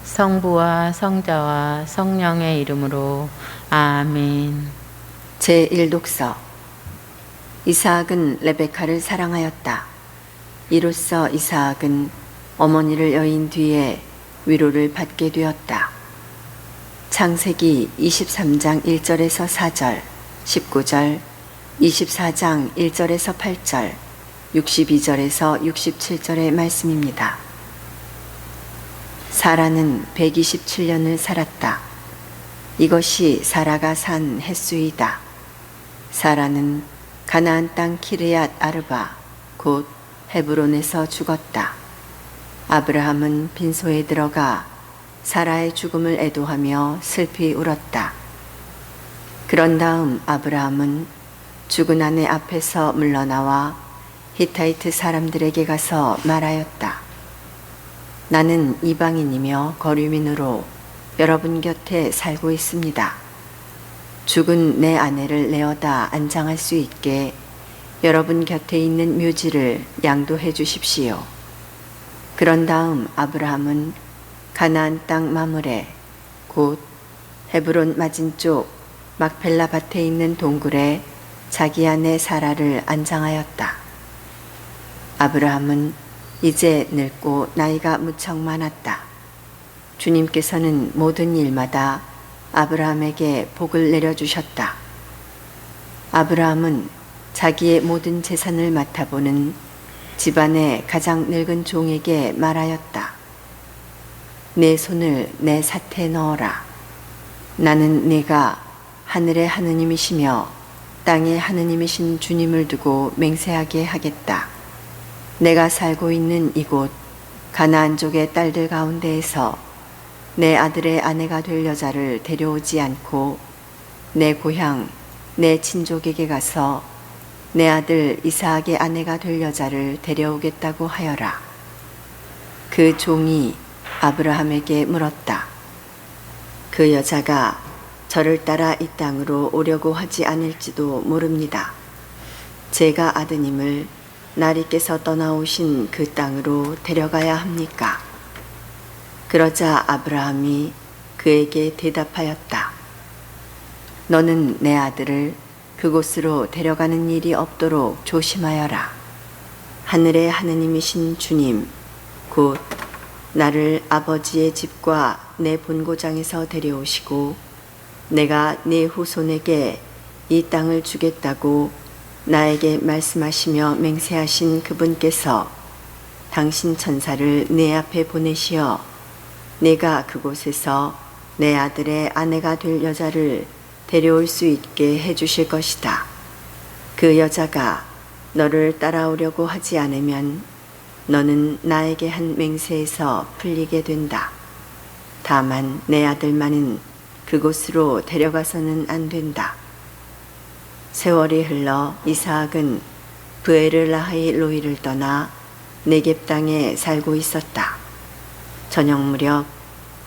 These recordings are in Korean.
성부와 성자와 성령의 이름으로 아멘. 제1독서. 이삭은 레베카를 사랑하였다. 이로써 이삭은 어머니를 여인 뒤에 위로를 받게 되었다. 창세기 23장 1절에서 4절, 19절, 24장 1절에서 8절, 62절에서 67절의 말씀입니다. 사라는 127년을 살았다. 이것이 사라가 산 햇수이다. 사라는 가나안 땅 키르얏 아르바 곧 헤브론에서 죽었다. 아브라함은 빈소에 들어가 사라의 죽음을 애도하며 슬피 울었다. 그런 다음 아브라함은 죽은 아내 앞에서 물러나와 히타이트 사람들에게 가서 말하였다. 나는 이방인이며 거류민으로 여러분 곁에 살고 있습니다. 죽은 내 아내를 내어다 안장할 수 있게 여러분 곁에 있는 묘지를 양도해 주십시오. 그런 다음 아브라함은 가나안 땅 마므레 곧 헤브론 맞은쪽 막펠라 밭에 있는 동굴에 자기 아내 사라를 안장하였다. 아브라함은 이제 늙고 나이가 무척 많았다. 주님께서는 모든 일마다 아브라함에게 복을 내려주셨다. 아브라함은 자기의 모든 재산을 맡아보는 집안의 가장 늙은 종에게 말하였다. 내 손을 내 삿에 넣어라. 나는 네가 하늘의 하느님이시며 땅의 하느님이신 주님을 두고 맹세하게 하겠다. 내가 살고 있는 이곳 가나안족의 딸들 가운데에서 내 아들의 아내가 될 여자를 데려오지 않고 내 고향 내 친족에게 가서 내 아들 이삭의 아내가 될 여자를 데려오겠다고 하여라. 그 종이 아브라함에게 물었다. 그 여자가 저를 따라 이 땅으로 오려고 하지 않을지도 모릅니다. 제가 아드님을 나리께서 떠나오신 그 땅으로 데려가야 합니까? 그러자 아브라함이 그에게 대답하였다. 너는 내 아들을 그곳으로 데려가는 일이 없도록 조심하여라. 하늘의 하느님이신 주님, 곧 나를 아버지의 집과 내 본고장에서 데려오시고 내가 네 후손에게 이 땅을 주겠다고 나에게 말씀하시며 맹세하신 그분께서 당신 천사를 내 앞에 보내시어 내가 그곳에서 내 아들의 아내가 될 여자를 데려올 수 있게 해주실 것이다. 그 여자가 너를 따라오려고 하지 않으면 너는 나에게 한 맹세에서 풀리게 된다. 다만 내 아들만은 그곳으로 데려가서는 안 된다. 세월이 흘러 이삭은 브에르라하이 로이를 떠나 네겝 땅에 살고 있었다. 저녁 무렵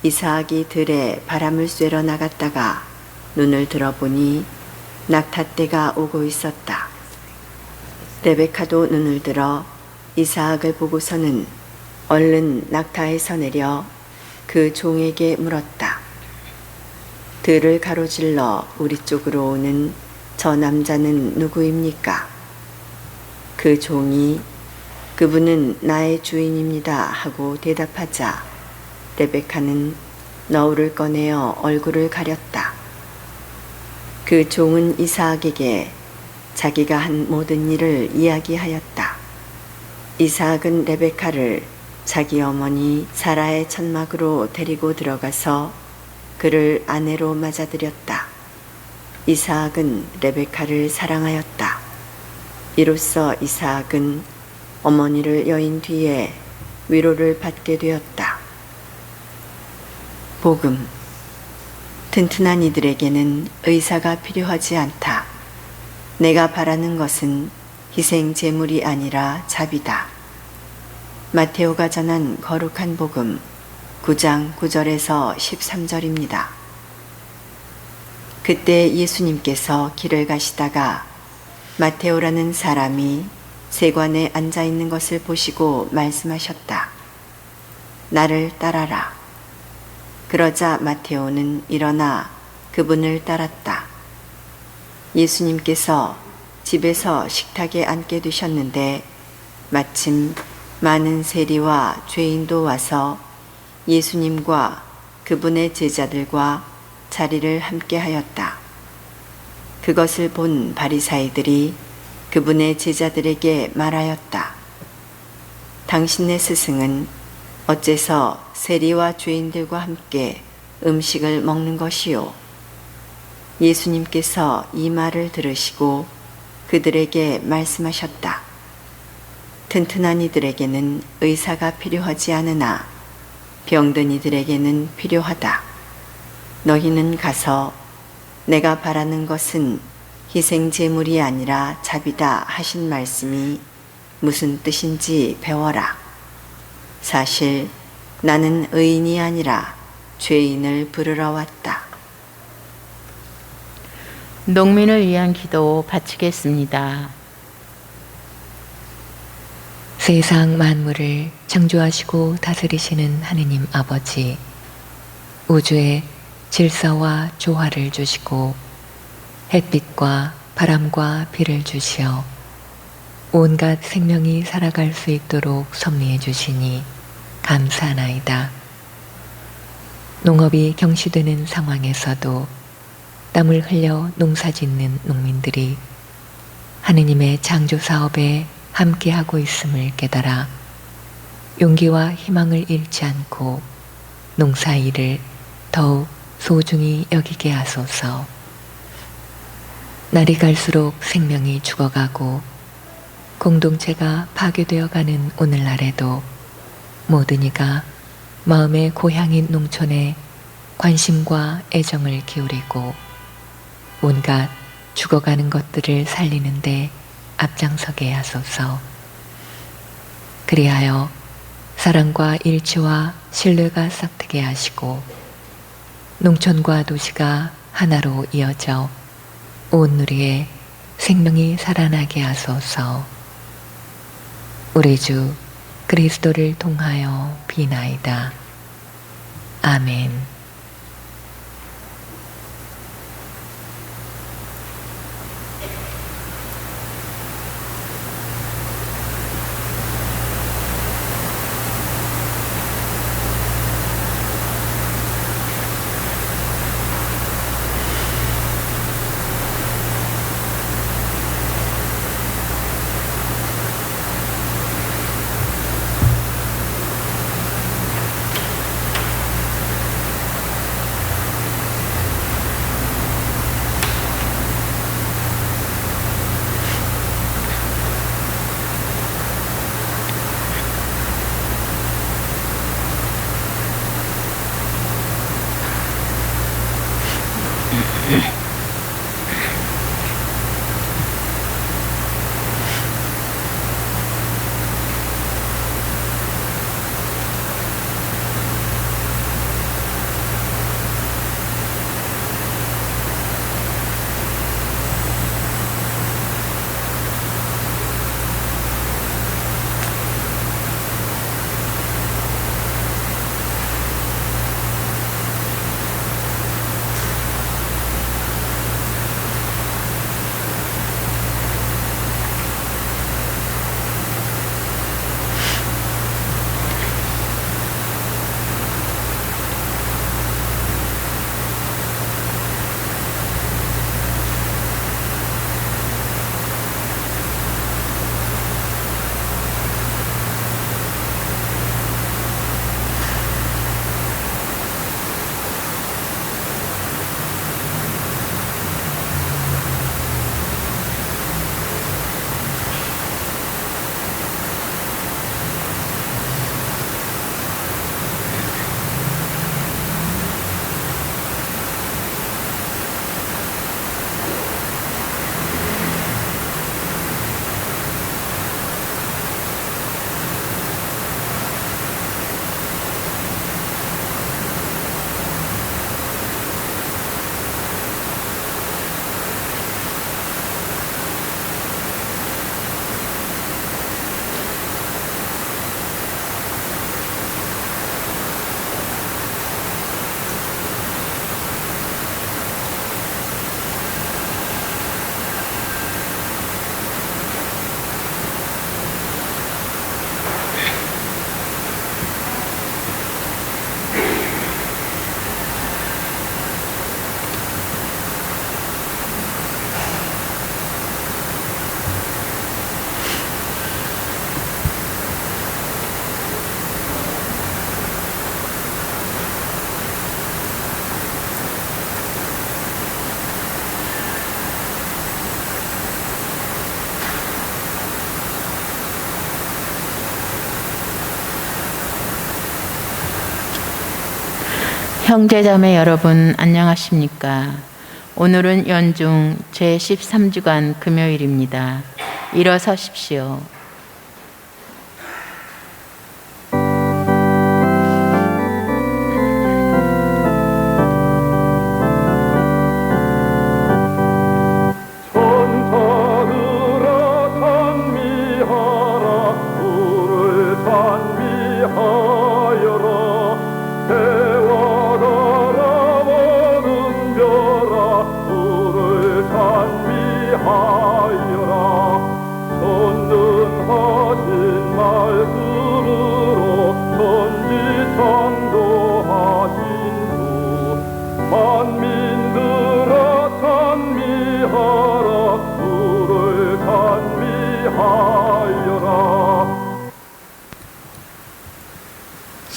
이삭이 들에 바람을 쐬러 나갔다가 눈을 들어보니 낙타 때가 오고 있었다. 레베카도 눈을 들어 이삭을 보고서는 얼른 낙타에서 내려 그 종에게 물었다. 들을 가로질러 우리 쪽으로 오는 저 남자는 누구입니까? 그 종이 그분은 나의 주인입니다 하고 대답하자 레베카는 너울을 꺼내어 얼굴을 가렸다. 그 종은 이삭에게 자기가 한 모든 일을 이야기하였다. 이삭은 레베카를 자기 어머니 사라의 천막으로 데리고 들어가서 그를 아내로 맞아들였다. 이삭은 레베카를 사랑하였다. 이로써 이삭은 어머니를 여인 뒤에 위로를 받게 되었다. 복음. 튼튼한 이들에게는 의사가 필요하지 않다. 내가 바라는 것은 희생 제물이 아니라 자비다. 마테오가 전한 거룩한 복음 9장 9절에서 13절입니다. 그때 예수님께서 길을 가시다가 마테오라는 사람이 세관에 앉아 있는 것을 보시고 말씀하셨다. 나를 따라라. 그러자 마테오는 일어나 그분을 따랐다. 예수님께서 집에서 식탁에 앉게 되셨는데 마침 많은 세리와 죄인도 와서 예수님과 그분의 제자들과 자리를 함께 하였다. 그것을 본 바리사이들이 그분의 제자들에게 말하였다. 당신네 스승은 어째서 세리와 죄인들과 함께 음식을 먹는 것이요? 예수님께서 이 말을 들으시고 그들에게 말씀하셨다. 튼튼한 이들에게는 의사가 필요하지 않으나 병든 이들에게는 필요하다. 너희는 가서 내가 바라는 것은 희생 제물이 아니라 자비다 하신 말씀이 무슨 뜻인지 배워라. 사실 나는 의인이 아니라 죄인을 부르러 왔다. 농민을 위한 기도 바치겠습니다. 세상 만물을 창조하시고 다스리시는 하느님 아버지, 우주에 질서와 조화를 주시고 햇빛과 바람과 비를 주시어 온갖 생명이 살아갈 수 있도록 섭리해 주시니 감사하나이다. 농업이 경시되는 상황에서도 땀을 흘려 농사짓는 농민들이 하느님의 창조 사업에 함께하고 있음을 깨달아 용기와 희망을 잃지 않고 농사일을 더욱 소중히 여기게 하소서. 날이 갈수록 생명이 죽어가고 공동체가 파괴되어 가는 오늘날에도 모든 이가 마음의 고향인 농촌에 관심과 애정을 기울이고 온갖 죽어가는 것들을 살리는데 앞장서게 하소서. 그리하여 사랑과 일치와 신뢰가 싹트게 하시고 농촌과 도시가 하나로 이어져 온 누리에 생명이 살아나게 하소서. 우리 주 그리스도를 통하여 비나이다. 아멘. 형제자매 여러분 안녕하십니까? 오늘은 연중 제13주간 금요일입니다. 일어서십시오.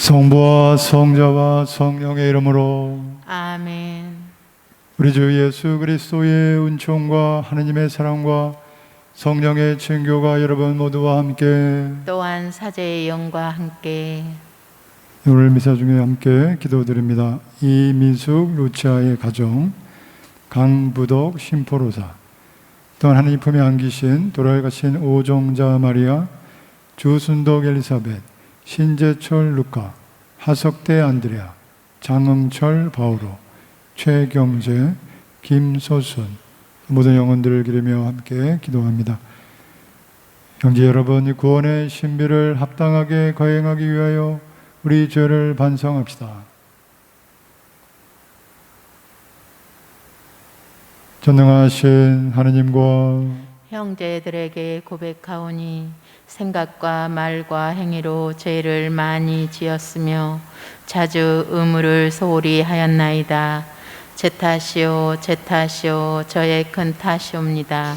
성부와 성자와 성령의 이름으로 아멘. 우리 주 예수 그리스도의 은총과 하느님의 사랑과 성령의 친교가 여러분 모두와 함께 또한 사제의 영과 함께 오늘 미사 중에 함께 기도드립니다. 이민숙 루치아의 가정, 강부덕 심포로사, 또한 하느님 품에 안기신 돌아가신 오종자 마리아, 주순덕 엘리사벳, 신재철 루카, 하석대 안드레아, 장흥철 바오로, 최경재, 김소순 모든 영혼들을 기리며 함께 기도합니다. 형제 여러분, 이 구원의 신비를 합당하게 거행하기 위하여 우리 죄를 반성합시다. 전능하신 하느님과 형제들에게 고백하오니 생각과 말과 행위로 죄를 많이 지었으며 자주 의무를 소홀히 하였나이다. 제 탓이요 제 탓이요 저의 큰 탓이옵니다.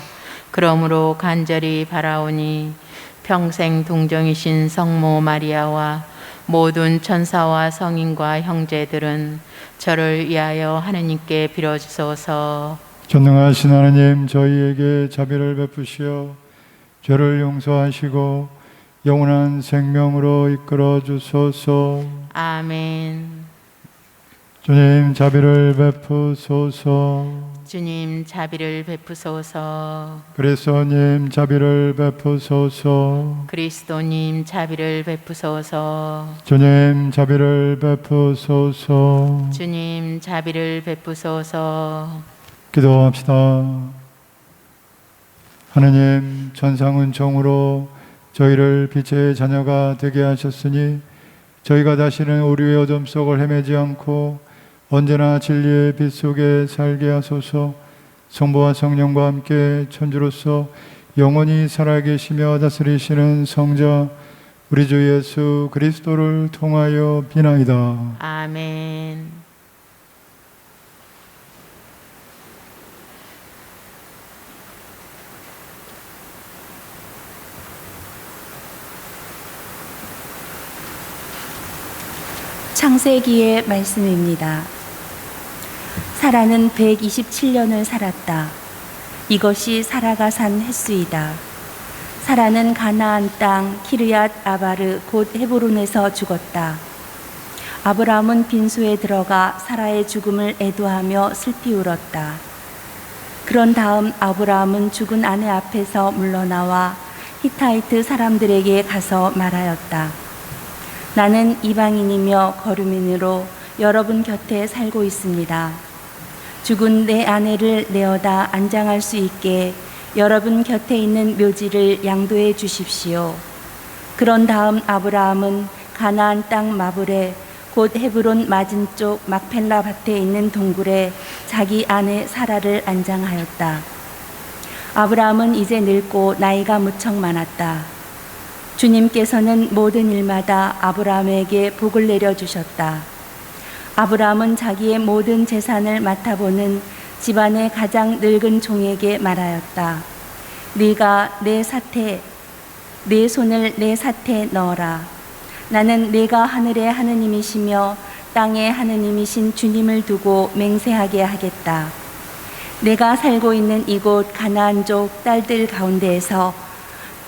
그러므로 간절히 바라오니 평생 동정이신 성모 마리아와 모든 천사와 성인과 형제들은 저를 위하여 하느님께 빌어주소서. 전능하신 하느님, 저희에게 자비를 베푸시어 죄를 용서하시고 영원한 생명으로 이끌어 주소서. 아멘. 주님 자비를 베푸소서. 주님 자비를 베푸소서. 그리스도님 자비를 베푸소서. 그리스도님 자비를 베푸소서. 주님 자비를 베푸소서. 주님 자비를 베푸소서. 기도합시다. 하느님, 천상은총으로 저희를 빛의 자녀가 되게 하셨으니 저희가 다시는 오류의 어둠 속을 헤매지 않고 언제나 진리의 빛 속에 살게 하소서. 성부와 성령과 함께 천주로서 영원히 살아계시며 다스리시는 성자 우리 주 예수 그리스도를 통하여 비나이다. 아멘. 창세기의 말씀입니다. 사라는 127년을 살았다. 이것이 사라가 산 횟수이다. 사라는 가나안 땅 키르얏 아바르 곧 헤브론에서 죽었다. 아브라함은 빈소에 들어가 사라의 죽음을 애도하며 슬피 울었다. 그런 다음 아브라함은 죽은 아내 앞에서 물러나와 히타이트 사람들에게 가서 말하였다. 나는 이방인이며 거류민으로 여러분 곁에 살고 있습니다. 죽은 내 아내를 내어다 안장할 수 있게 여러분 곁에 있는 묘지를 양도해 주십시오. 그런 다음 아브라함은 가나안 땅 마블에 곧 헤브론 맞은쪽 막펠라 밭에 있는 동굴에 자기 아내 사라를 안장하였다. 아브라함은 이제 늙고 나이가 무척 많았다. 주님께서는 모든 일마다 아브라함에게 복을 내려주셨다. 아브라함은 자기의 모든 재산을 맡아보는 집안의 가장 늙은 종에게 말하였다. 네가 내 손을 내 삿에 넣어라. 나는 내가 하늘의 하느님이시며 땅의 하느님이신 주님을 두고 맹세하게 하겠다. 내가 살고 있는 이곳 가나안족 딸들 가운데에서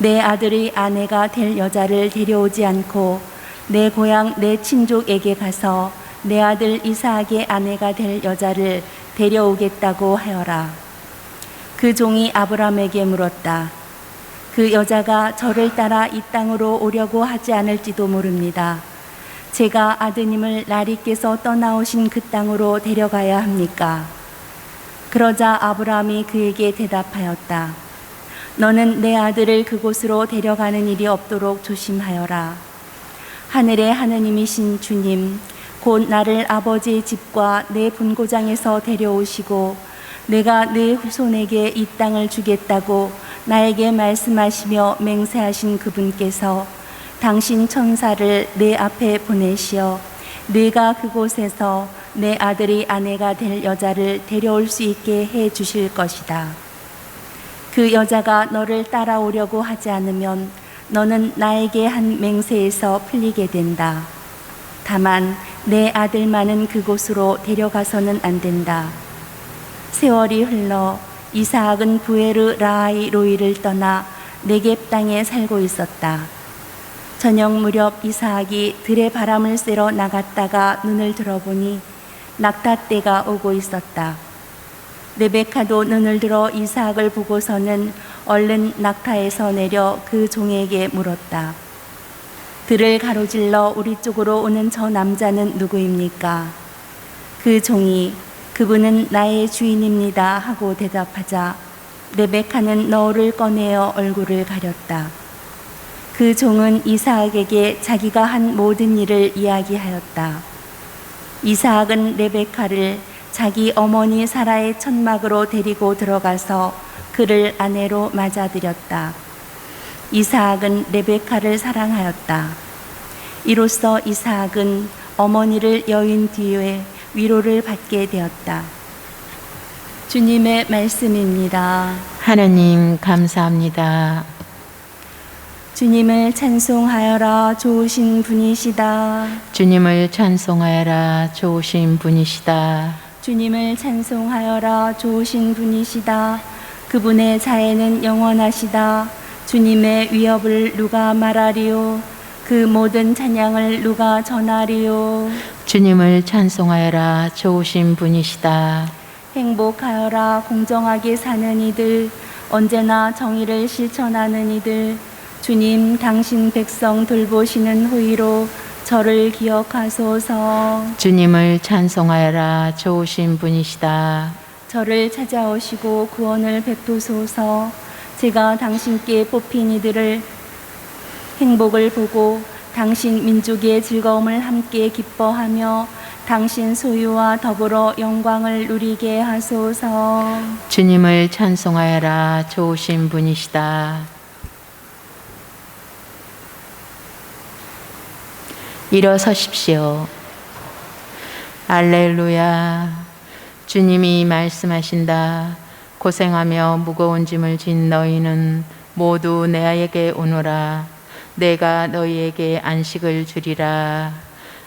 내 아들의 아내가 될 여자를 데려오지 않고 내 고향 내 친족에게 가서 내 아들 이삭의 아내가 될 여자를 데려오겠다고 하여라. 그 종이 아브라함에게 물었다. 그 여자가 저를 따라 이 땅으로 오려고 하지 않을지도 모릅니다. 제가 아드님을 나리께서 떠나오신 그 땅으로 데려가야 합니까? 그러자 아브라함이 그에게 대답하였다. 너는 내 아들을 그곳으로 데려가는 일이 없도록 조심하여라. 하늘의 하느님이신 주님, 곧 나를 아버지의 집과 내 분고장에서 데려오시고 내가 내 후손에게 이 땅을 주겠다고 나에게 말씀하시며 맹세하신 그분께서 당신 천사를 내 앞에 보내시어 내가 그곳에서 내 아들이 아내가 될 여자를 데려올 수 있게 해 주실 것이다. 그 여자가 너를 따라오려고 하지 않으면 너는 나에게 한 맹세에서 풀리게 된다. 다만 내 아들만은 그곳으로 데려가서는 안 된다. 세월이 흘러 이삭은 부에르 라하이 로이를 떠나 네겝 땅에 살고 있었다. 저녁 무렵 이삭이 들에 바람을 쐬러 나갔다가 눈을 들어보니 낙타 때가 오고 있었다. 레베카도 눈을 들어 이삭을 보고서는 얼른 낙타에서 내려 그 종에게 물었다. 들을 가로질러 우리 쪽으로 오는 저 남자는 누구입니까? 그 종이 그분은 나의 주인입니다 하고 대답하자 레베카는 너울을 꺼내어 얼굴을 가렸다. 그 종은 이삭에게 자기가 한 모든 일을 이야기하였다. 이삭은 레베카를 자기 어머니 사라의 천막으로 데리고 들어가서 그를 아내로 맞아들였다. 이삭은 레베카를 사랑하였다. 이로써 이삭은 어머니를 여인 뒤에 위로를 받게 되었다. 주님의 말씀입니다. 하나님 감사합니다. 주님을 찬송하여라. 좋으신 분이시다. 주님을 찬송하여라. 좋으신 분이시다. 주님을 찬송하여라. 좋으신 분이시다. 그분의 자애는 영원하시다. 주님의 위협을 누가 말하리요? 그 모든 찬양을 누가 전하리요? 주님을 찬송하여라. 좋으신 분이시다. 행복하여라. 공정하게 사는 이들, 언제나 정의를 실천하는 이들, 주님 당신 백성 돌보시는 후위로 저를 기억하소서. 주님을 찬송하여라. 좋으신 분이시다. 저를 찾아오시고 구원을 베푸소서. 제가 당신께 뽑힌 이들을 행복을 보고 당신 민족의 즐거움을 함께 기뻐하며 당신 소유와 더불어 영광을 누리게 하소서. 주님을 찬송하여라. 좋으신 분이시다. 일어서십시오. 알렐루야. 주님이 말씀하신다. 고생하며 무거운 짐을 진 너희는 모두 내게 오너라. 내가 너희에게 안식을 주리라.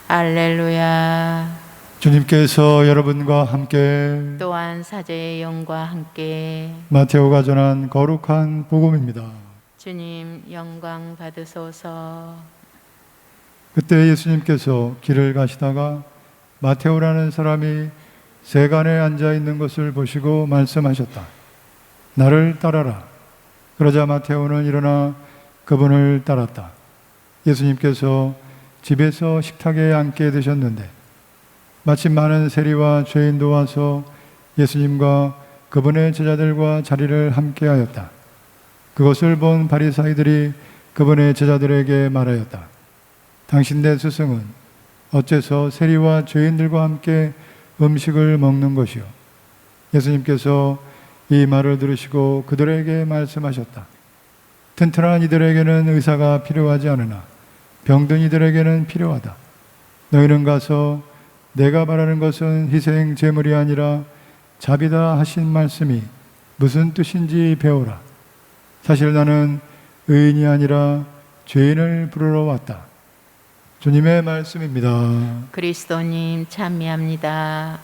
알렐루야. 주님께서 여러분과 함께 또한 사제의 영과 함께 마테오가 전한 거룩한 복음입니다. 주님 영광 받으소서. 그때 예수님께서 길을 가시다가 마테오라는 사람이 세간에 앉아 있는 것을 보시고 말씀하셨다. 나를 따라라. 그러자 마테오는 일어나 그분을 따랐다. 예수님께서 집에서 식탁에 앉게 되셨는데 마침 많은 세리와 죄인도 와서 예수님과 그분의 제자들과 자리를 함께 하였다. 그것을 본 바리사이들이 그분의 제자들에게 말하였다. 당신네 스승은 어째서 세리와 죄인들과 함께 음식을 먹는 것이요? 예수님께서 이 말을 들으시고 그들에게 말씀하셨다. 튼튼한 이들에게는 의사가 필요하지 않으나 병든 이들에게는 필요하다. 너희는 가서 내가 바라는 것은 희생 제물이 아니라 자비다 하신 말씀이 무슨 뜻인지 배우라. 사실 나는 의인이 아니라 죄인을 부르러 왔다. 주님의 말씀입니다. 그리스도님 찬미합니다.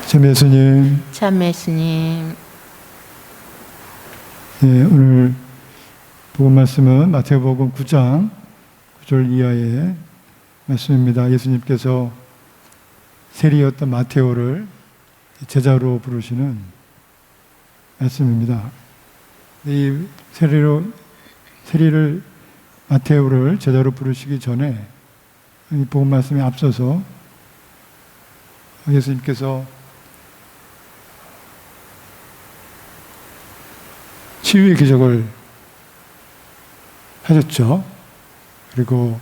참 예수님, 참 예수님. 네, 오늘 복음 말씀은 마태복음 9장 9절 이하의 말씀입니다. 예수님께서 세리였던 마테오를 제자로 부르시는 말씀입니다. 이 세리를 마테오를 제자로 부르시기 전에 이 복음 말씀에 앞서서 예수님께서 치유의 기적을 하셨죠. 그리고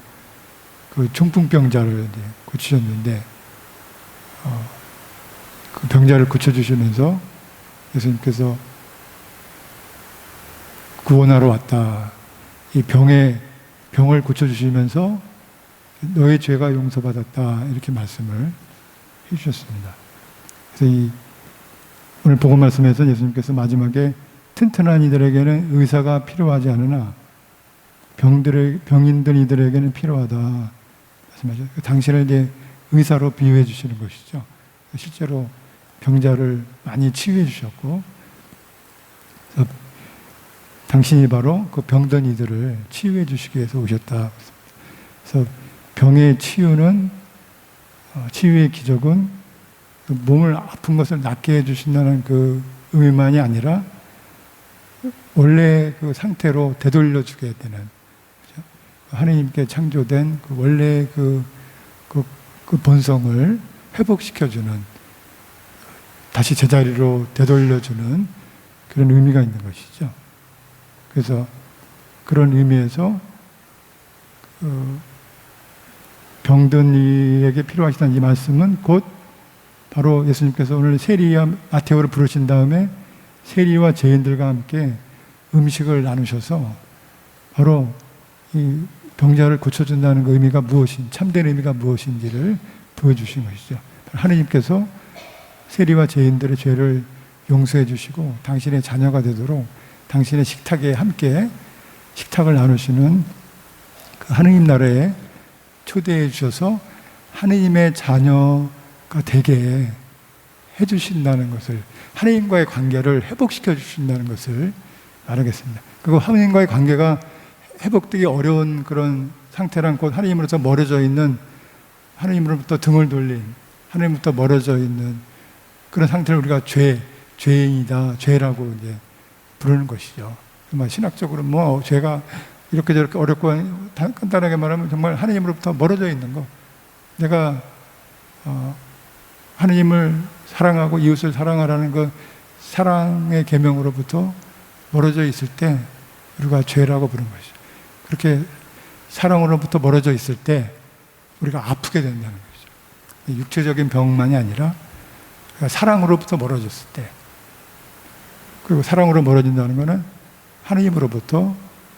그 중풍병자를 이제 고치셨는데 그 병자를 고쳐주시면서 예수님께서 구원하러 왔다. 이 병을 고쳐주시면서 너의 죄가 용서받았다. 이렇게 말씀을 해주셨습니다. 그래서 오늘 복음 말씀에서 예수님께서 마지막에 튼튼한 이들에게는 의사가 필요하지 않으나 병인들 이들에게는 필요하다 말씀하셨어요. 당신을 이제 의사로 비유해 주시는 것이죠. 실제로 병자를 많이 치유해 주셨고, 당신이 바로 그 병든 이들을 치유해 주시기 위해서 오셨다. 그래서 병의 치유는, 치유의 기적은 몸을 아픈 것을 낫게 해주신다는 그 의미만이 아니라 원래 그 상태로 되돌려주게 되는, 그렇죠? 하나님께 창조된 그 원래 그 본성을 회복시켜주는, 다시 제자리로 되돌려주는 그런 의미가 있는 것이죠. 그래서 그런 의미에서 병든 이에게 필요하시다는 이 말씀은 곧 바로 예수님께서 오늘 세리와 마테오를 부르신 다음에 세리와 죄인들과 함께 음식을 나누셔서 바로 이 병자를 고쳐준다는 그 의미가 참된 의미가 무엇인지를 보여주신 것이죠. 하느님께서 세리와 죄인들의 죄를 용서해 주시고 당신의 자녀가 되도록 당신의 식탁에 함께 식탁을 나누시는 그 하느님 나라에 초대해 주셔서 하느님의 자녀가 되게 해주신다는 것을, 하느님과의 관계를 회복시켜 주신다는 것을 말하겠습니다. 그리고 하느님과의 관계가 회복되기 어려운 그런 상태란 곧 하느님으로부터 멀어져 있는, 하느님으로부터 등을 돌린, 하느님부터 멀어져 있는 그런 상태를 우리가 죄인이다, 죄라고 이제 부르는 것이죠. 신학적으로 죄가 이렇게 저렇게 어렵고 간단하게 말하면 정말 하느님으로부터 멀어져 있는 것. 내가 하느님을 사랑하고 이웃을 사랑하라는 그 사랑의 계명으로부터 멀어져 있을 때 우리가 죄라고 부르는 것이죠. 그렇게 사랑으로부터 멀어져 있을 때 우리가 아프게 된다는 것이죠. 육체적인 병만이 아니라 사랑으로부터 멀어졌을 때, 그리고 사랑으로 멀어진다는 것은 하느님으로부터,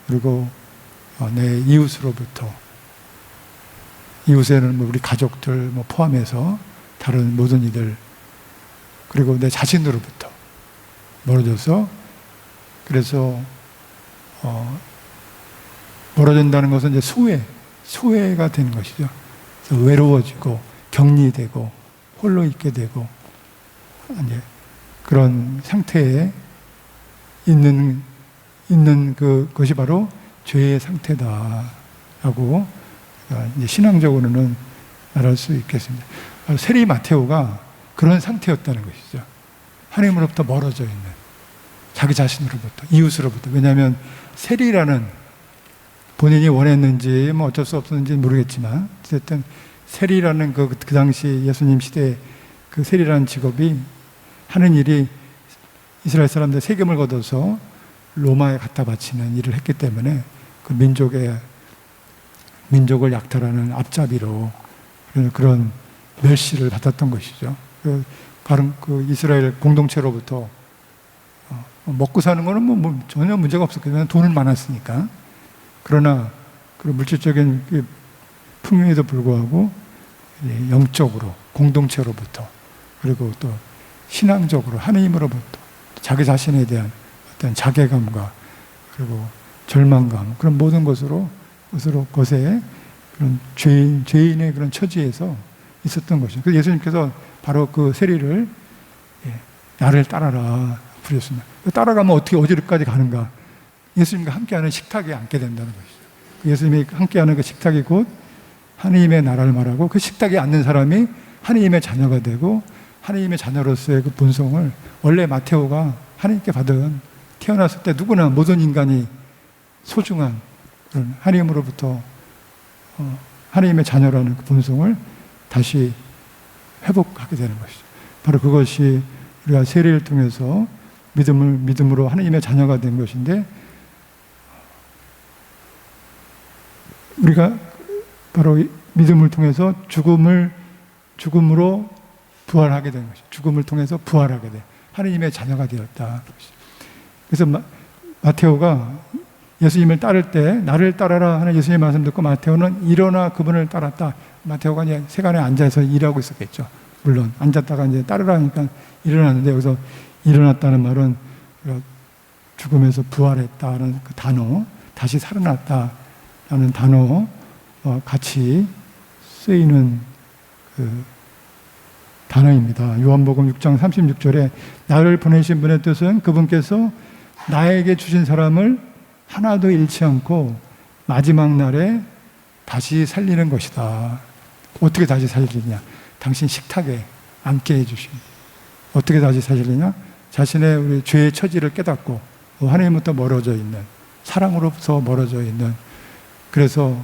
그리고 내 이웃으로부터, 이웃에는 우리 가족들 포함해서 다른 모든 이들, 그리고 내 자신으로부터 멀어져서, 그래서 멀어진다는 것은 이제 소외가 되는 것이죠. 그래서 외로워지고 격리되고 홀로 있게 되고 이제 그런 상태에 있는 그것이 바로 죄의 상태다라고 이제 신앙적으로는 말할 수 있겠습니다. 세리 마테오가 그런 상태였다는 것이죠. 하나님으로부터 멀어져 있는, 자기 자신으로부터, 이웃으로부터. 왜냐하면 세리라는, 본인이 원했는지 어쩔 수 없었는지 모르겠지만 어쨌든 세리라는 그 당시 예수님 시대에 그 세리라는 직업이 하는 일이 이스라엘 사람들 세금을 걷어서 로마에 갖다 바치는 일을 했기 때문에 그 민족을 약탈하는 앞잡이로 그런 멸시를 받았던 것이죠. 그 이스라엘 공동체로부터 먹고 사는 거는 전혀 문제가 없었거든요. 돈은 많았으니까. 그러나 그런 물질적인 풍요에도 불구하고 영적으로 공동체로부터, 그리고 또 신앙적으로 하나님으로부터 자기 자신에 대한 어떤 자괴감과 그리고 절망감, 그런 모든 것에 그런 죄인의 그런 처지에서 있었던 것이죠. 그래서 예수님께서 바로 그 세리를 나를 따라라 부르셨습니다. 따라가면 어디까지 가는가? 예수님과 함께하는 식탁에 앉게 된다는 것이죠. 예수님이 함께하는 그 식탁이 곧 하나님의 나라를 말하고, 그 식탁에 앉는 사람이 하나님의 자녀가 되고, 하나님의 자녀로서의 그 본성을, 원래 마테오가 하나님께 받은, 태어났을 때 누구나 모든 인간이 소중한 그런 하나님으로부터 하나님의 자녀라는 그 본성을 다시 회복하게 되는 것이죠. 바로 그것이 우리가 세례를 통해서 믿음으로 하나님의 자녀가 된 것인데, 우리가 바로 믿음을 통해서 죽음으로 부활하게 된 것이죠. 죽음을 통해서 부활하게 돼 하나님의 자녀가 되었다. 그래서 마테오가 예수님을 따를 때 나를 따라라 하는 예수님의 말씀 듣고 마테오는 일어나 그분을 따랐다. 마테오가 이제 세간에 앉아서 일하고 있었겠죠. 물론 앉았다가 이제 따르라 하니까 일어났는데, 여기서 일어났다는 말은 죽음에서 부활했다는 그 단어, 다시 살아났다라는 단어와 같이 쓰이는 그 단어입니다. 요한복음 6장 36절에 나를 보내신 분의 뜻은 그분께서 나에게 주신 사람을 하나도 잃지 않고 마지막 날에 다시 살리는 것이다. 어떻게 다시 살리냐? 당신 식탁에 앉게 해주신. 어떻게 다시 살리냐? 자신의 우리 죄의 처지를 깨닫고 하나님부터 멀어져 있는, 사랑으로부터 멀어져 있는, 그래서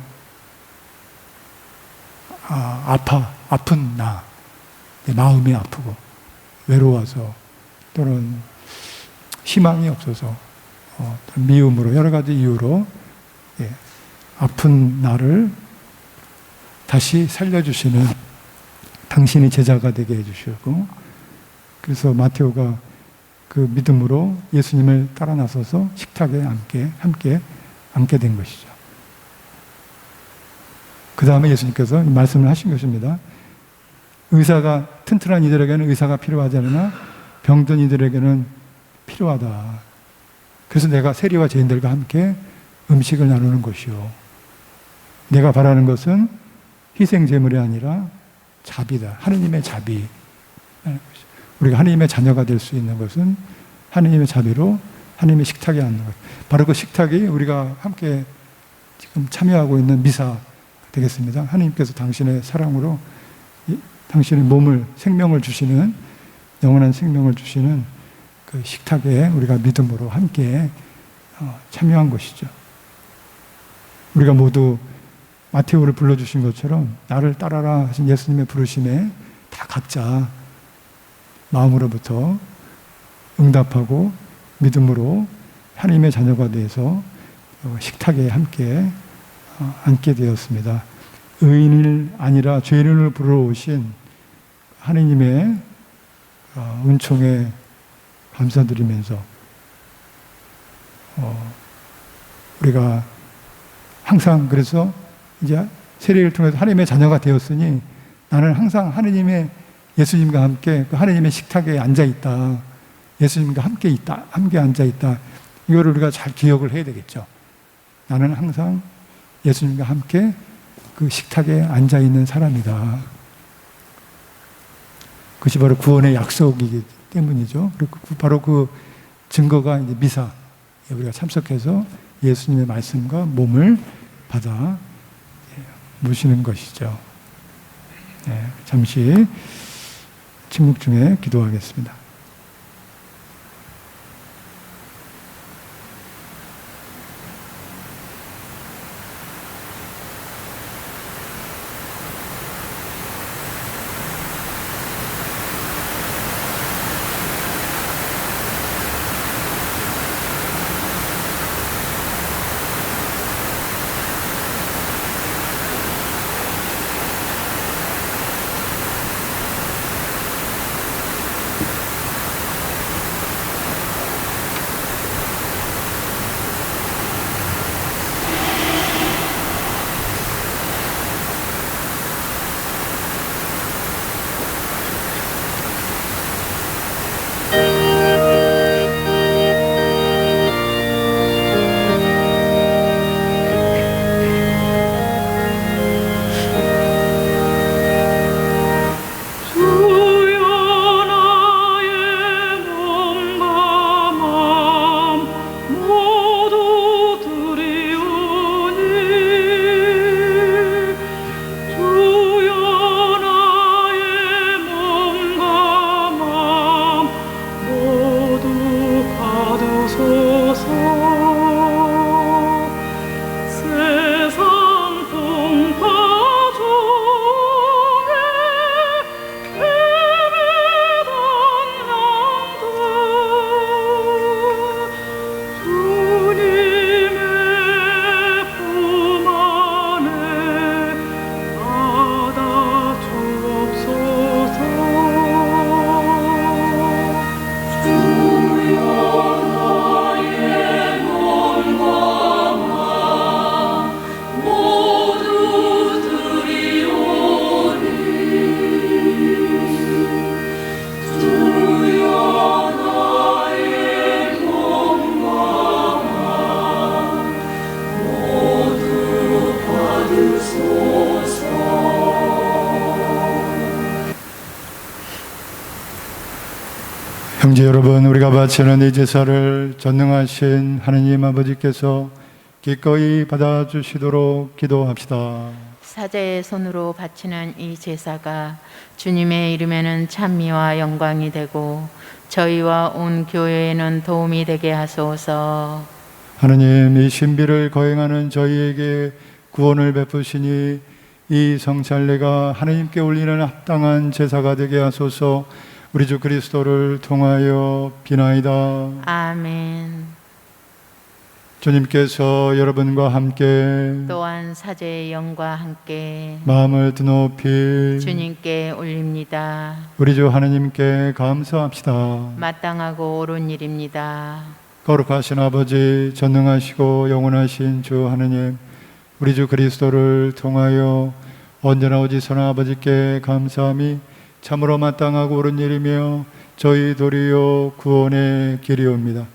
아픈 나, 내 마음이 아프고 외로워서 또는 희망이 없어서 미움으로 여러 가지 이유로 아픈 나를 다시 살려주시는 당신이 제자가 되게 해주시고, 그래서 마테오가 그 믿음으로 예수님을 따라 나서서 식탁에 함께 앉게 된 것이죠. 그 다음에 예수님께서 말씀을 하신 것입니다. 의사가 튼튼한 이들에게는 의사가 필요하지 않으나 병든 이들에게는 필요하다. 그래서 내가 세리와 죄인들과 함께 음식을 나누는 것이요. 내가 바라는 것은 희생 제물이 아니라 자비다. 하느님의 자비. 우리가 하느님의 자녀가 될 수 있는 것은 하느님의 자비로 하느님의 식탁에 앉는 것. 바로 그 식탁이 우리가 함께 지금 참여하고 있는 미사 되겠습니다. 하느님께서 당신의 사랑으로 당신의 몸을, 생명을 주시는, 영원한 생명을 주시는 그 식탁에 우리가 믿음으로 함께 참여한 것이죠. 우리가 모두 마테오를 불러주신 것처럼 나를 따라라 하신 예수님의 부르심에 다 각자 마음으로부터 응답하고 믿음으로 하나님의 자녀가 되어서 식탁에 함께 앉게 되었습니다. 의인을 아니라 죄인을 부르러 오신 하나님의 은총에 감사드리면서 우리가 항상, 그래서 이제 세례를 통해서 하나님의 자녀가 되었으니 나는 항상 하나님의, 예수님과 함께 그 하나님의 식탁에 앉아 있다. 예수님과 함께 있다. 함께 앉아 있다. 이거를 우리가 잘 기억을 해야 되겠죠. 나는 항상 예수님과 함께 그 식탁에 앉아 있는 사람이다. 그것이 바로 구원의 약속이기 때문이죠. 그리고 바로 그 증거가 이제 미사, 우리가 참석해서 예수님의 말씀과 몸을 받아 모시는 것이죠. 네, 잠시 침묵 중에 기도하겠습니다. 이제 여러분, 우리가 바치는 이 제사를 전능하신 하느님 아버지께서 기꺼이 받아주시도록 기도합시다. 사제의 손으로 바치는 이 제사가 주님의 이름에는 찬미와 영광이 되고 저희와 온 교회에는 도움이 되게 하소서. 하느님, 이 신비를 거행하는 저희에게 구원을 베푸시니 이 성찬례가 하느님께 올리는 합당한 제사가 되게 하소서. 우리 주 그리스도를 통하여 비나이다. 아멘. 주님께서 여러분과 함께 또한 사제의 영과 함께 마음을 드높이 주님께 올립니다. 우리 주 하느님께 감사합시다. 마땅하고 옳은 일입니다. 거룩하신 아버지, 전능하시고 영원하신 주 하느님, 우리 주 그리스도를 통하여 언제나 오지선한 아버지께 감사함이 참으로 마땅하고 옳은 일이며 저희 도리어 구원의 길이옵니다.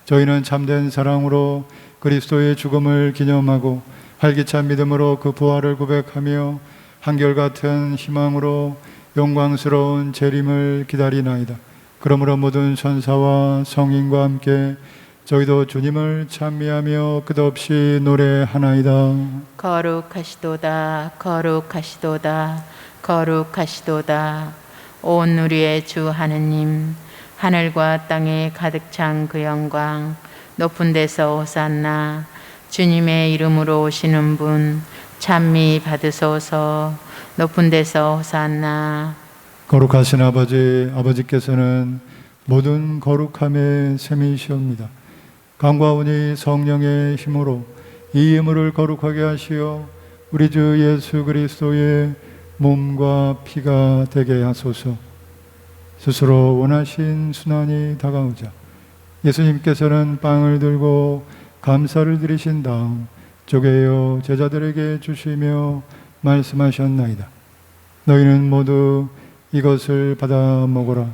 저희는 참된 사랑으로 그리스도의 죽음을 기념하고 활기찬 믿음으로 그 부활을 고백하며 한결같은 희망으로 영광스러운 재림을 기다리나이다. 그러므로 모든 천사와 성인과 함께 저희도 주님을 찬미하며 끝없이 노래하나이다. 거룩하시도다, 거룩하시도다, 거룩하시도다. 온 우리의 주 하느님, 하늘과 땅에 가득 찬 그 영광, 높은 데서 호산나. 주님의 이름으로 오시는 분 찬미 받으소서. 높은 데서 호산나. 거룩하신 아버지, 아버지께서는 모든 거룩함의 셈이시옵니다. 강과오니 성령의 힘으로 이 예물을 거룩하게 하시어 우리 주 예수 그리스도의 몸과 피가 되게 하소서. 스스로 원하신 순환이 다가오자 예수님께서는 빵을 들고 감사를 드리신 다음 쪼개어 제자들에게 주시며 말씀하셨나이다. 너희는 모두 이것을 받아 먹어라.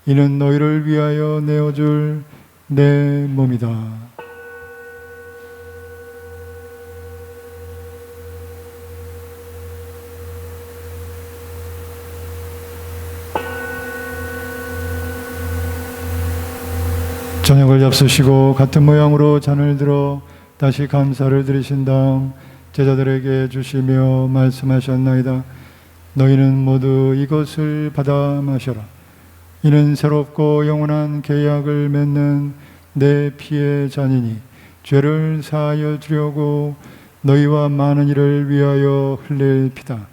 이는 너희를 위하여 내어줄 내 몸이다. 저녁을 잡수시고 같은 모양으로 잔을 들어 다시 감사를 드리신 다음 제자들에게 주시며 말씀하셨나이다. 너희는 모두 이것을 받아 마셔라. 이는 새롭고 영원한 계약을 맺는 내 피의 잔이니 죄를 사하여 주려고 너희와 많은 이를 위하여 흘릴 피다.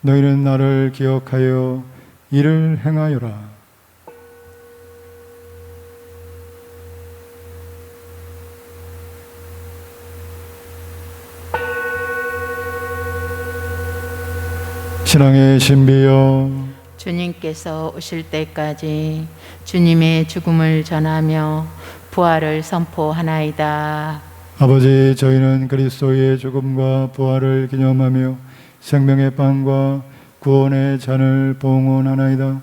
너희는 나를 기억하여 이를 행하여라. 신앙의 신비여, 주님께서 오실 때까지 주님의 죽음을 전하며 부활을 선포하나이다. 아버지, 저희는 그리스도의 죽음과 부활을 기념하며 생명의 빵과 구원의 잔을 봉헌하나이다.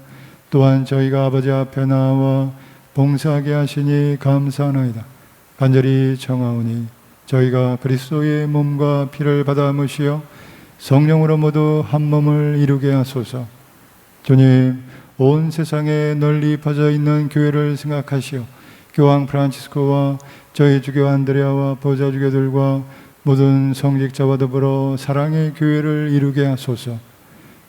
또한 저희가 아버지 앞에 나와 봉사하게 하시니 감사하나이다. 간절히 청하오니 저희가 그리스도의 몸과 피를 받아 무시어 성령으로 모두 한 몸을 이루게 하소서. 주님, 온 세상에 널리 퍼져 있는 교회를 생각하시어 교황 프란치스코와 저희 주교 안드레아와 보좌 주교들과 모든 성직자와 더불어 사랑의 교회를 이루게 하소서.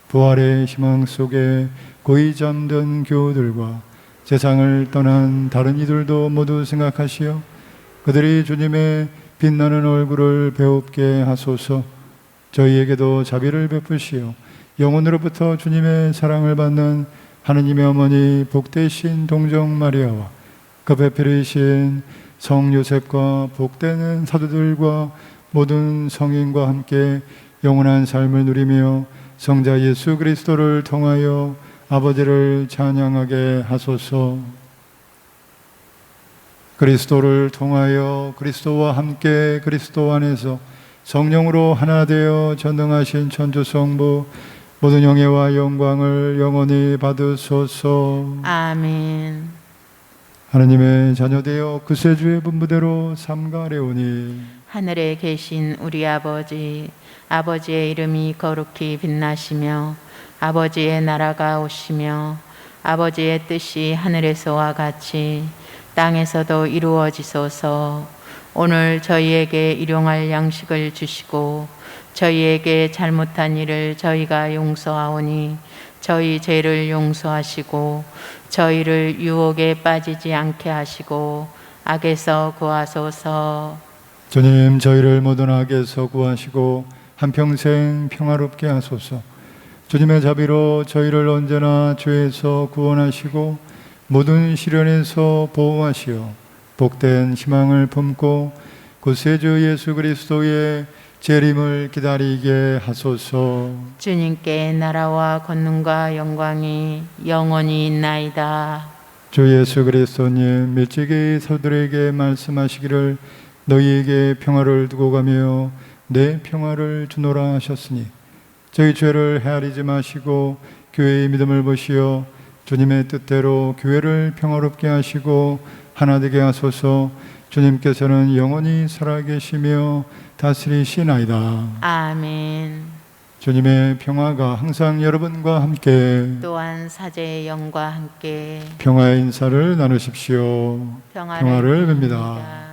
부활의 희망 속에 고이 잠든 교우들과 세상을 떠난 다른 이들도 모두 생각하시어 그들이 주님의 빛나는 얼굴을 배웁게 하소서. 저희에게도 자비를 베푸시어 영혼으로부터 주님의 사랑을 받는 하느님의 어머니 복되신 동정 마리아와 그 배필이신 성 요셉과 복되는 사도들과 모든 성인과 함께 영원한 삶을 누리며 성자 예수 그리스도를 통하여 아버지를 찬양하게 하소서. 그리스도를 통하여 그리스도와 함께 그리스도 안에서 성령으로 하나 되어 전능하신 천주성부 모든 영예와 영광을 영원히 받으소서. 아멘. 하느님의 자녀되어 그세주의 분부대로 삼가래오니 하늘에 계신 우리 아버지, 아버지의 이름이 거룩히 빛나시며 아버지의 나라가 오시며 아버지의 뜻이 하늘에서와 같이 땅에서도 이루어지소서. 오늘 저희에게 일용할 양식을 주시고 저희에게 잘못한 일을 저희가 용서하오니 저희 죄를 용서하시고 저희를 유혹에 빠지지 않게 하시고 악에서 구하소서. 주님, 저희를 모든 악에서 구하시고 한평생 평화롭게 하소서. 주님의 자비로 저희를 언제나 죄에서 구원하시고 모든 시련에서 보호하시어 복된 희망을 품고 구세주 예수 그리스도의 재림을 기다리게 하소서. 주님께 나라와 권능과 영광이 영원히 있나이다. 주 예수 그리스도님, 일찍이 사도들에게 말씀하시기를 너희에게 평화를 두고 가며 내 평화를 주노라 하셨으니 저희 죄를 헤아리지 마시고 교회의 믿음을 보시어 주님의 뜻대로 교회를 평화롭게 하시고 하나 되게 하소서. 주님께서는 영원히 살아계시며 다스리시나이다. 아멘. 주님의 평화가 항상 여러분과 함께 또한 사제의 영과 함께 평화의 인사를 나누십시오. 평화를 빕니다.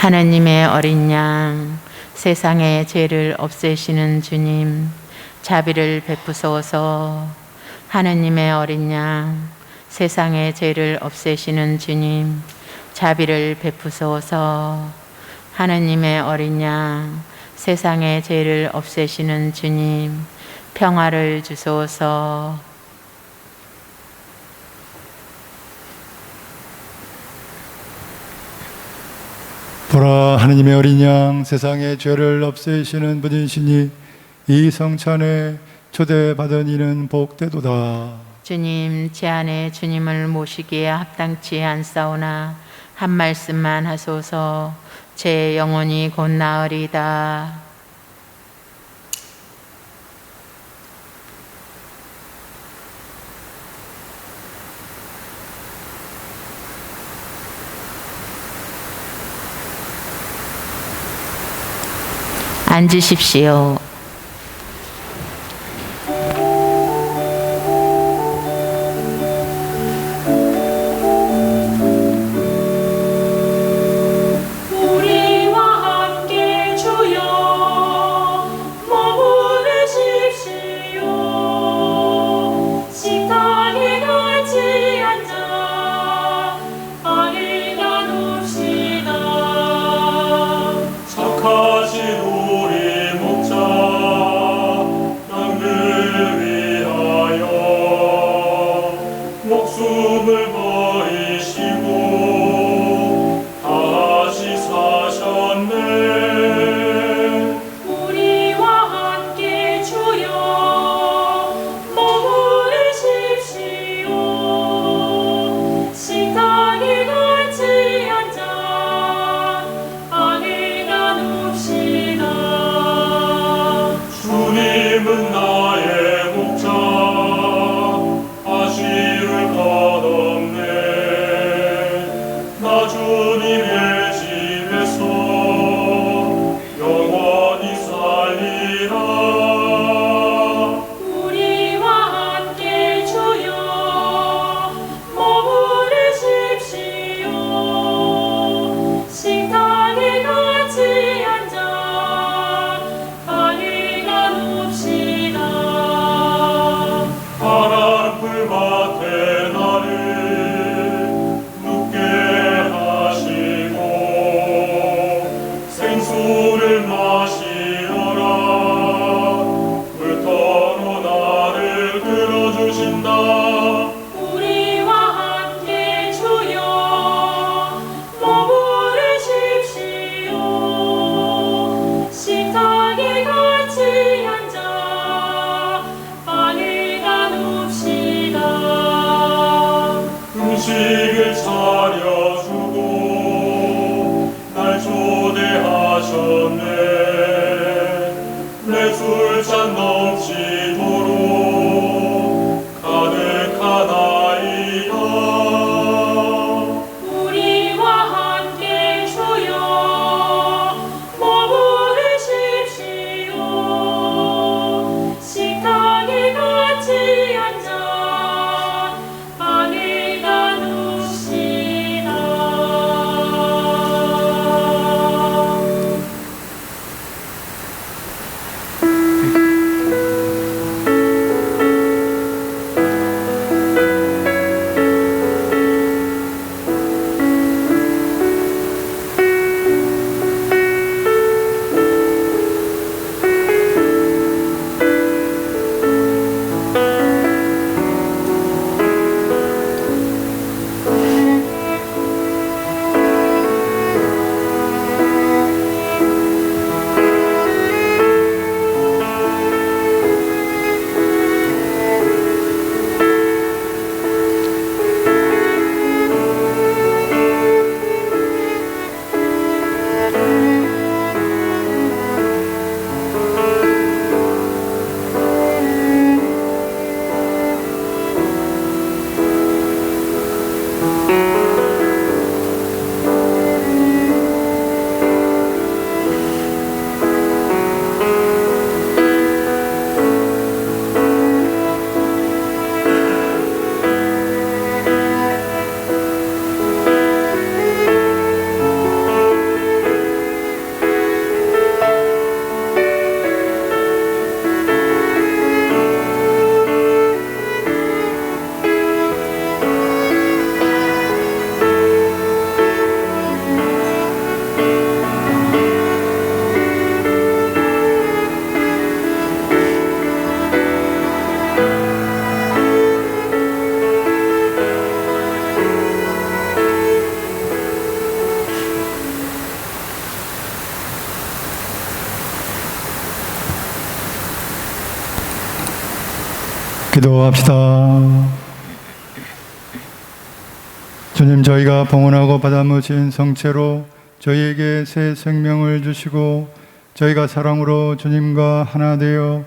하나님의 어린 양, 세상의 죄를 없애시는 주님, 자비를 베푸소서. 하나님의 어린 양, 세상의 죄를 없애시는 주님, 자비를 베푸소서. 하나님의 어린 양, 세상의 죄를 없애시는 주님, 평화를 주소서. 보라, 하느님의 어린 양, 세상의 죄를 없애시는 분이시니 이 성찬에 초대받은 이는 복되도다. 주님, 제 안에 주님을 모시기에 합당치 않사오나 한 말씀만 하소서. 제 영혼이 곧 나으리다. 앉으십시오. 넘치도록 가득하나이다. 기도합시다. 주님, 저희가 봉헌하고 받아모신 성체로 저희에게 새 생명을 주시고 저희가 사랑으로 주님과 하나 되어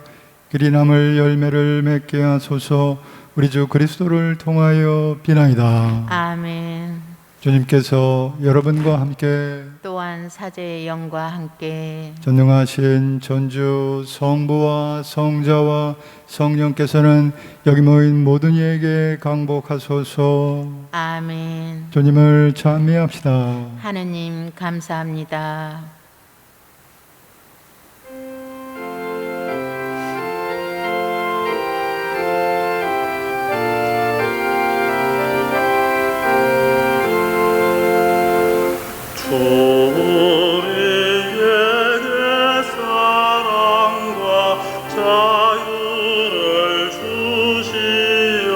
길이 남을 열매를 맺게 하소서. 우리 주 그리스도를 통하여 비나이다. 아멘. 주님께서 여러분과 함께 또한 사제의 영과 함께 전능하신 전주 성부와 성자와 성령께서는 여기 모인 모든 이에게 강복하소서. 아멘. 주님을 찬미합시다. 하느님 감사합니다. 우리에게 사랑과 자유를 주시오며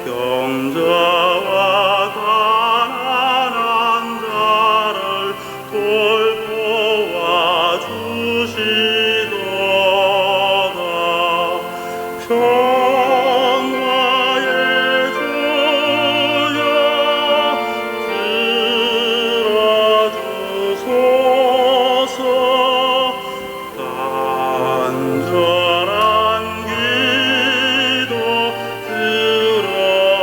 병자와 가난한 자를 돌보아 주시도다. 평화의 주여 들어주소서. 간절한 기도 들어주소서.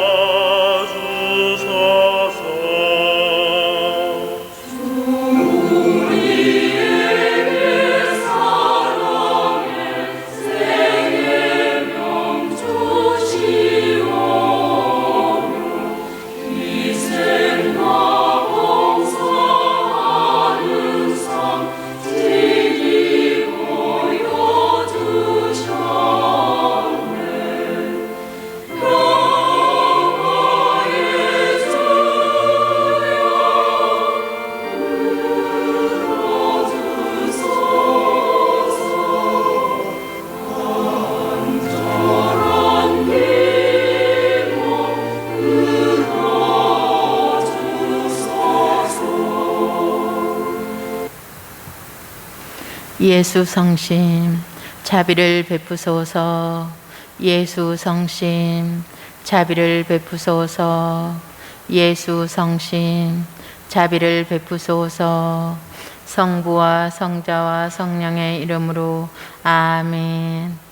예수 성심 자비를 베푸소서. 예수 성심 자비를 베푸소서. 예수 성심 자비를 베푸소서. 성부와 성자와 성령의 이름으로 아멘.